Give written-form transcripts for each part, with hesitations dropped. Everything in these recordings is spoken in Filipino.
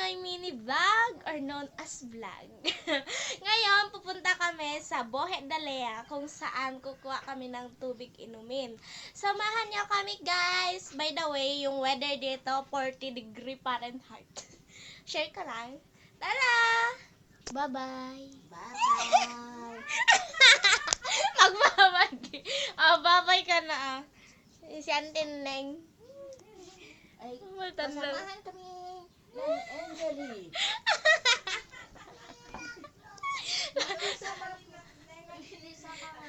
my mini vlog or known as vlog. Ngayon, pupunta kami sa Bohe Dalea kung saan kukuha kami ng tubig inumin. Samahan niyo kami guys! By the way, yung weather dito, 40° Fahrenheit. Share ko lang. Tara! Bye-bye! Bye-bye! Magbabay! Bye-bye ka na Si Auntie Neng. Ay, Matanda. kasamahan kami ng Angeli. Sa mga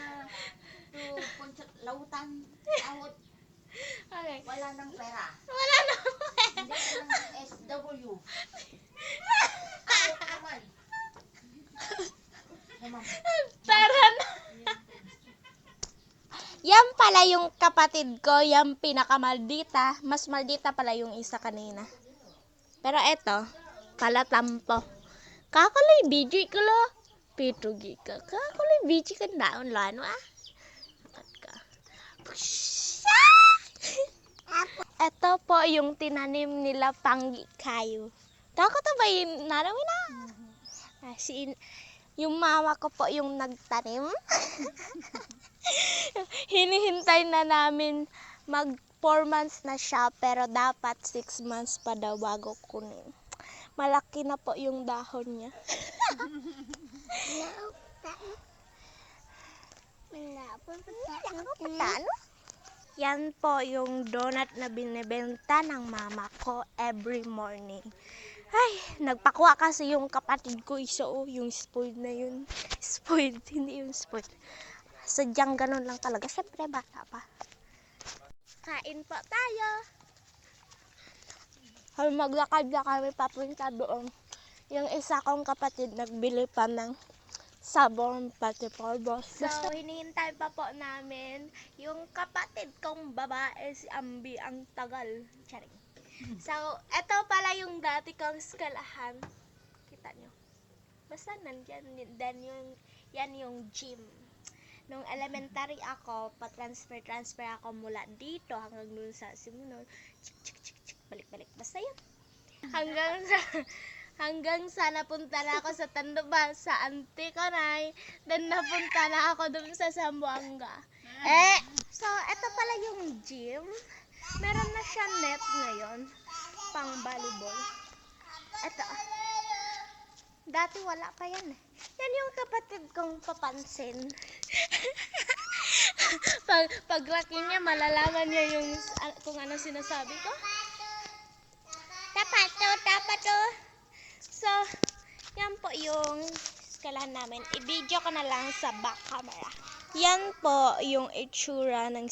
punchat lautan, awot, Okay. wala ng pera. Wala na. Hindi ko ng SW. Awot naman. Naman. Tara na. Yan pala yung kapatid ko, yung pinakamaldita. Mas maldita pala yung isa kanina. Pero eto, kalatampo. Kakalay BG ko lo. Pitugi ka. Kakalay BG ka daon lano Akat ka. Eto po yung tinanim nila panggi kayo. Tako to ba yung narawin na? Yung mama ko po yung nagtanim. Hinihintay na namin mag 4 months na siya pero dapat 6 months pa daw bago kunin. Malaki na po yung dahon niya. Yan po yung donut na binibenta ng mama ko every morning. Ay, nagpakuha kasi yung kapatid ko isa yung spoiled na yun. Spoiled, hindi yung spoiled. Sadyang ganun lang talaga. Siyempre, bata pa. Kain po tayo. Maglakad na kami papunta doon. Yung isa kong kapatid nagbili pa ng sabon pati polvo. So, hinihintay pa po namin yung kapatid kong babae si Ambi ang tagal. Charing. So, eto pala yung dati kong eskwelahan. Kita nyo. Basta nandyan. Then yan yung gym. Nung elementary ako, pa-transfer ako mula dito hanggang dun sa simunol. Balik-balik. Basta yun. Hanggang sa napunta na ako sa Tanduba, sa Anticonay. Then napunta na ako dun sa Zamboanga. So, eto pala yung gym. Meron na siya net ngayon. Pang volleyball. Eto. Dati wala pa yan eh. Yan yung kapatid kong papansin. Paglaki niya, malalaman niya yung kung ano sinasabi ko. Dapat to. So, yan po yung eskwelahan namin. I-video ko na lang sa back camera. Yan po yung itsura ng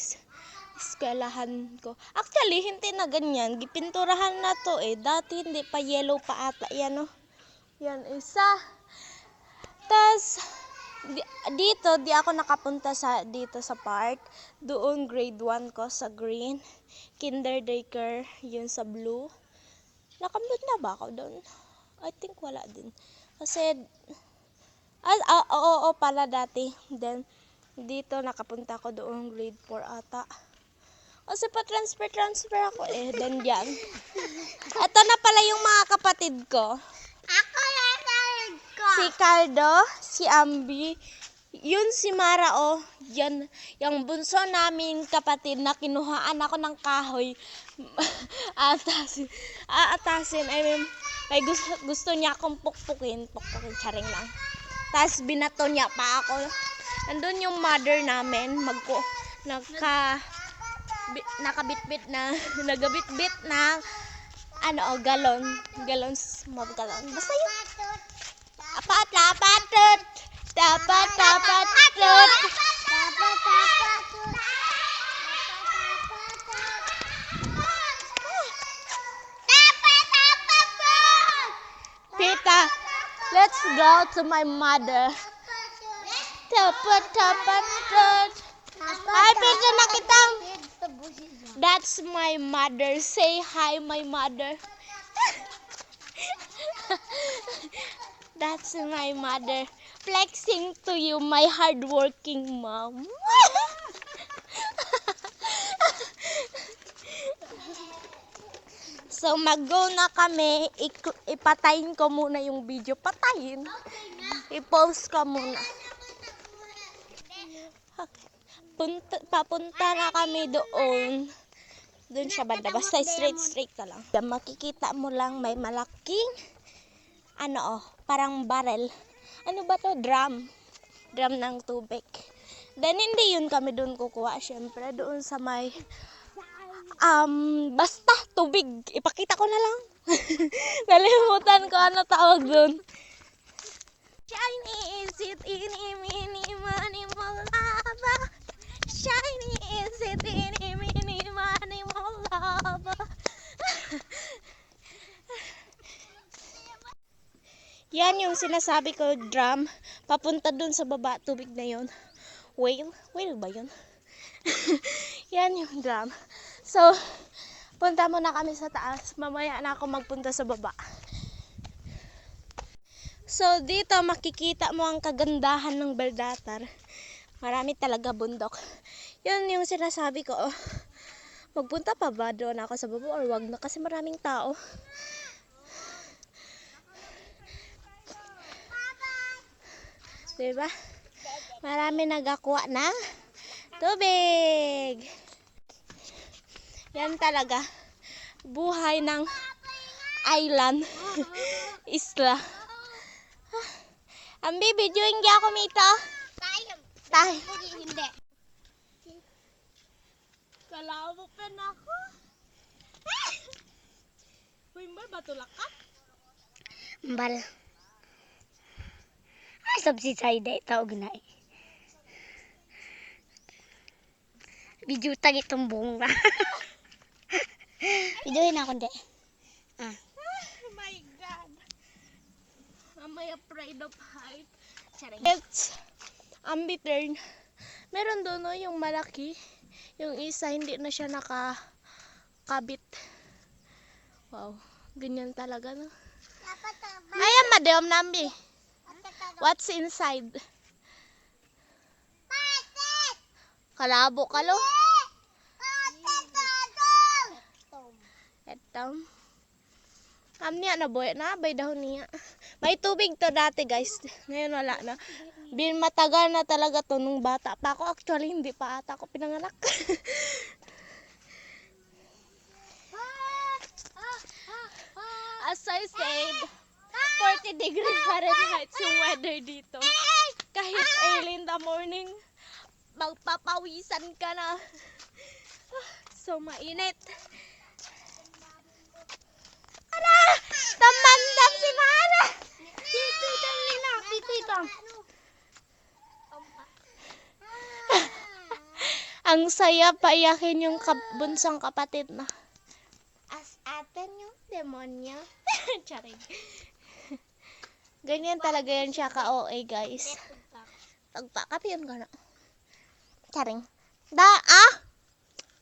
eskwelahan ko. Actually, hindi na ganyan. Gipinturahan na to eh. Dati hindi pa yellow pa ata. Yan oh. Yan isa. Tas dito di ako nakapunta dito sa park. Doon grade 1 ko sa green. Kinder daycare yun sa blue. Nakambot na ba ako doon? I think wala din. Kasi oo pala dati. Then dito nakapunta ako doon grade 4 ata. Kasi pa-transfer ako eh. Then yan. Ito na pala yung mga kapatid ko. Ako yan ko. Si Caldo, si Ambi, yun si Mara yan, yung bunso namin kapatid na kinuhaan ako ng kahoy. Aatasin, I mean, may gusto niya akong pukpukin, charing lang. Tapos binato niya pa ako. Andun yung mother namin, nakabitbit na, nagabitbit na galon, small galon. Basta yun. Dapat. Tita, let's go to my mother. Hi, picture na kitang. That's my mother. Say hi, my mother. That's my mother. Flexing to you, my hardworking mom. So, mag-go na kami. Ipatayin ko muna yung video. Patayin. I-pause ko muna. Papunta na kami doon. Doon siya banda. Basta straight ka lang. Makikita mo lang may malaking parang barrel. Ano ba to? Drum ng tubig. Then, hindi yun kami doon kukuha. Siyempre, doon sa may basta tubig. Ipakita ko na lang. Nalimutan ko ano tawag doon. Shiny is it, ini, mini, mani, malaba. Shiny is it, ini, mini, mani, malaba. Yan yung sinasabi ko, drum. Papunta dun sa baba, tubig na yun. Whale? Whale ba yun? Yan yung drum. So, punta muna kami sa taas. Mamaya na ako magpunta sa baba. So, dito makikita mo ang kagandahan ng Baldatar. Marami talaga bundok. Yun yung sinasabi ko. Magpunta pa ba doon ako sa baba or wag na? Kasi maraming tao. Diba? Marami nagakuha na tubig. Yan talaga. Buhay ng island. Isla. Ang bibidyoing di ako mito. Tayo. Hindi. Kalabo pa na ako. Uy, mbal, batulak ka? Mbal. Subside tawag na eh. Video tag itong buong na. Videoin ako hindi. Oh my God. Am I afraid of height? It's ambitern. Meron doon no, yung malaki. Yung isa hindi na siya nakakabit. Wow. Ganyan talaga no. Ayan madam nambi. What's inside? Kalabo ka lo? Etam. Niya na boy na bay daw niya. May tubig to dati guys. Ngayon wala na. Matagal na talaga to nung bata pa ako. Actually hindi pa ata ako pinanganak. As I said, 40 degrees Fahrenheit yung weather dito. Kahit early in the morning, magpapawisan ka na. So, mainit. Ara! Tamandam si Mara! Dito itang nila. Dito itang. Ang saya paiyakin yung bunsang kapatid na. As atin yung demonyo. Charing. Ganyan talaga yan siya ka-OA, guys. Tagpakapiyon ka na. Charing.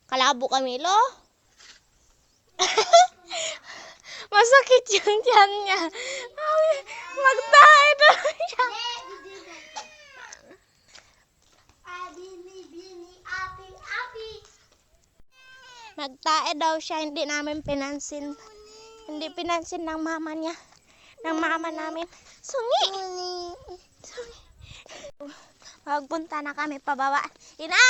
Kalabo kami, lo. Masakit yung tiyan niya. Magtae na siya. Magtae daw siya. Hindi namin pinansin. Hindi pinansin ng mama niya. Ng mama namin. Sungi! Sungi. Magpunta na kami pababa. Ina!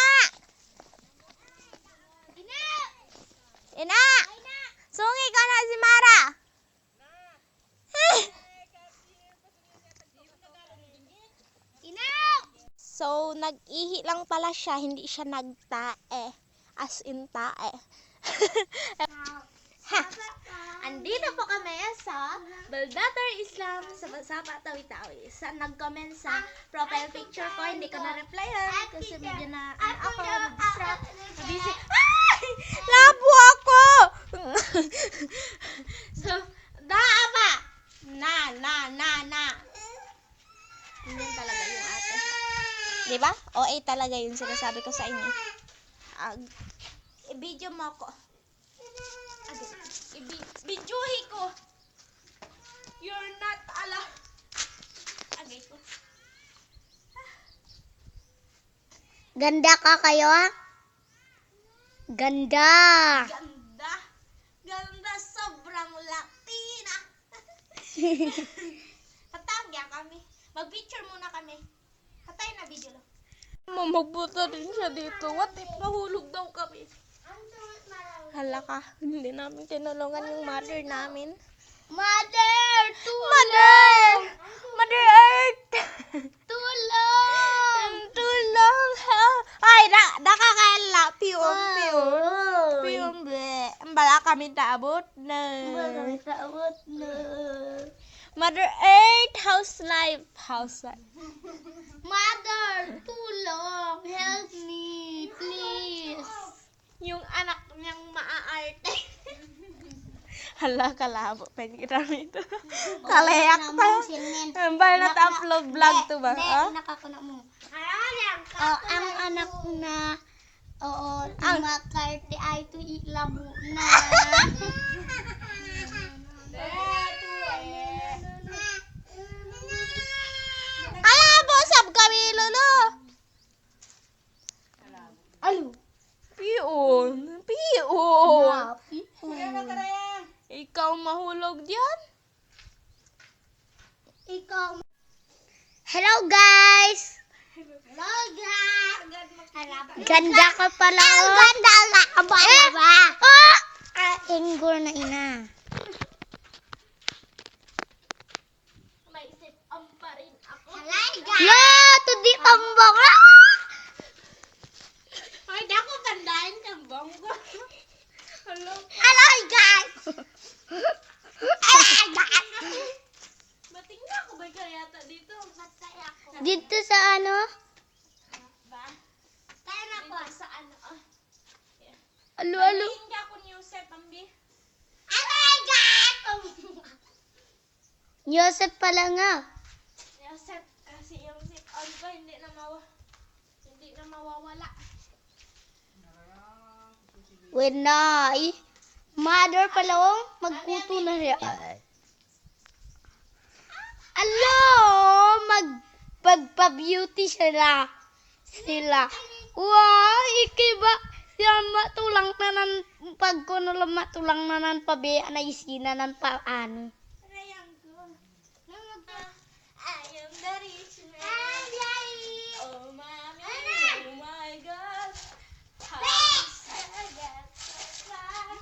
Ina! Sungi ka na si Mara! Ina! So, nag-ihi lang pala siya. Hindi siya nagtae. As in tae. Andito po kami sa Baldatar Islam sa Basapa Tawi-Tawi. Nag-comment sa profile picture ko, hindi ko na-replyan kasi medyo na ako na-distract. Busy. Ay! Labo ako! So, daa ba? Na. Hindi talaga yung ate. Diba? OA talaga yung sinasabi ko sa inyo. I-video mo ako. Videohi ko. You're not allowed. Agay ko. Ganda ka kayo ha? Ganda. Ganda. Ganda sa Patagya kami. Mag-picture muna kami. Patay na video lang. Magbuta din siya dito. What if nahulog daw kami? Hala ka, hindi namin tinulungan yung mother namin. Mother! Mother! Mother Earth! Tulong! Tulong! Ay, nakakaala. Piyong. Piyong, ble. Bala kami taabot na. Taot na. Mother Earth, how's life? How's life? Mother, tulong! Help me, please! Yung anak niyang maaarte. Hala, kalabo. Pwede kita rito. Kalayak ta. Bala na upload vlog to ba? Ha? Nakakuna mo. Ang anak na, ang makarte ay to ilabo na. Kalabo, sab kami, lolo. Alo. Piyon. Piyon. Ikaw mahulog diyan? Ikaw. Hello guys! Hello guys! Ganda ka pala. Ang ganda nga. Aba, aba. Ingor na ina. May isip ang pa rin ako. Hello guys! La! Tudi tambang. Ay, dako kandahin kambang ko. Hello. Hello guys! Hello guys! Bating na ako ba kayata dito? Batay ako. Dito sa ano? Ba? Tayo na po. Dito sa ano? Alo, alo. Hindi ako ni Joseph, Ambi. Hello guys! Yosef pala nga. Joseph, kasi yung zip on ko, hindi na mawawala. Wenay. Mother pala oh. Magkuto na siya. Alo! Magpa-beauty sila. Wow! Ikiba. Siya matulang tanan. Pag ko nalang matulang nanan pabe. Anay isina nan paano. Rayang ko. I am the rich man. Oh, mommy. Oh, my God. How is I get so far?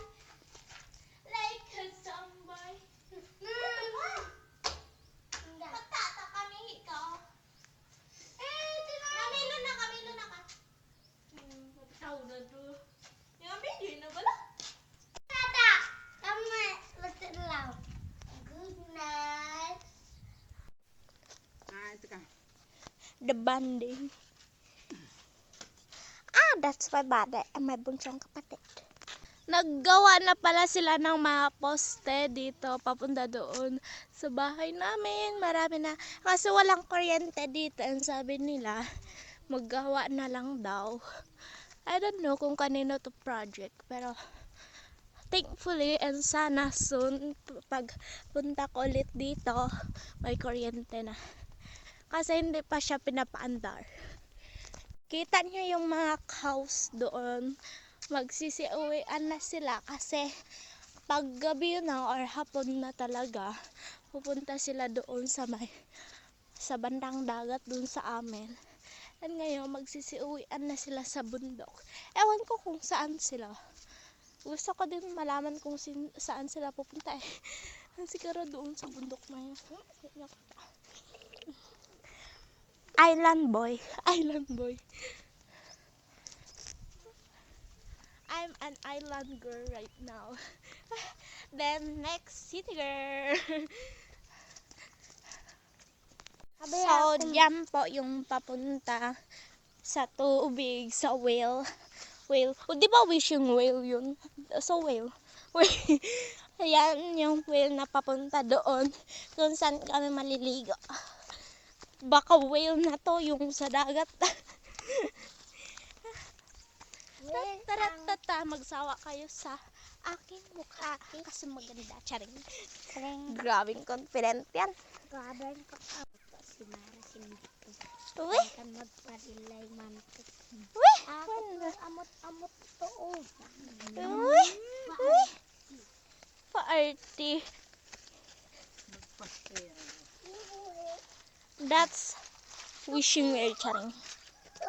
Like a tomboy. Patata kami, ikaw. Kamilo na ka. Pagtaw na to. Yung video na bala? Tata! Tama. Basta lang. Good night. The banding. That's my bade. My bunsong kapatid. Naggawa na pala sila ng mga poste dito, papunta doon sa bahay namin. Marami na. Kasi walang kuryente dito. Ang sabi nila, maggawa na lang daw. I don't know kung kanino to project. Pero, thankfully, and sana soon, pag punta ko ulit dito, may kuryente na. Kasi hindi pa siya pinapaandar. Kita niyo yung mga cows doon. Magsisiuwian na sila kasi pag gabi na or hapon na talaga, pupunta sila doon sa bandang dagat doon sa amin. And ngayon, magsisiuwian na sila sa bundok. Ewan ko kung saan sila. Gusto ko din malaman kung saan sila pupunta eh. Siguro doon sa bundok na yun. Island boy. I'm an island girl right now. Then next city girl. So, diyan po yung papunta sa tubig, sa whale. O, di ba wishing whale yun? So, whale. Ayan yung whale na papunta doon kung saan kami maliligo. Baka whale na to yung sa dagat. Taratata, magsawa kayo sa aking mukha kasi maganda. Charing. Grabing confident yan. Grabe ko si Mara sindito. Uy! Kan magpadilay mantik. Uy! Amot to oh. Uy! Uy! Pa-arty. That's wishing well, charing.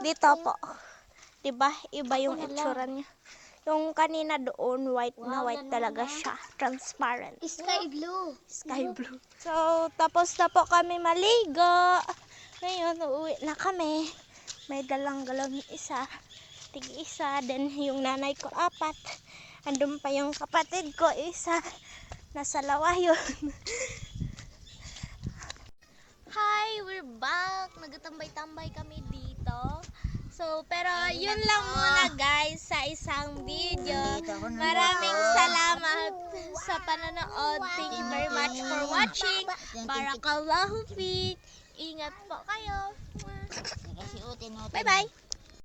Dito po. Diba? Iba yung itsura niya. Yung kanina doon, white na white talaga siya. Transparent. Sky blue. Sky blue. So, tapos na po kami maligo. Ngayon, uuwi na kami. May dalang galon isa. Tig-isa. Then, yung nanay ko 4. Andun pa yung kapatid ko isa. Nasa lawa yun. Hi, we're back. Nagtambay-tambay kami dito. So, pero yun lang muna guys sa isang video. Maraming salamat sa panonood. Thank you very much for watching. Barakallahu fiik. Ingat po kayo. Bye-bye.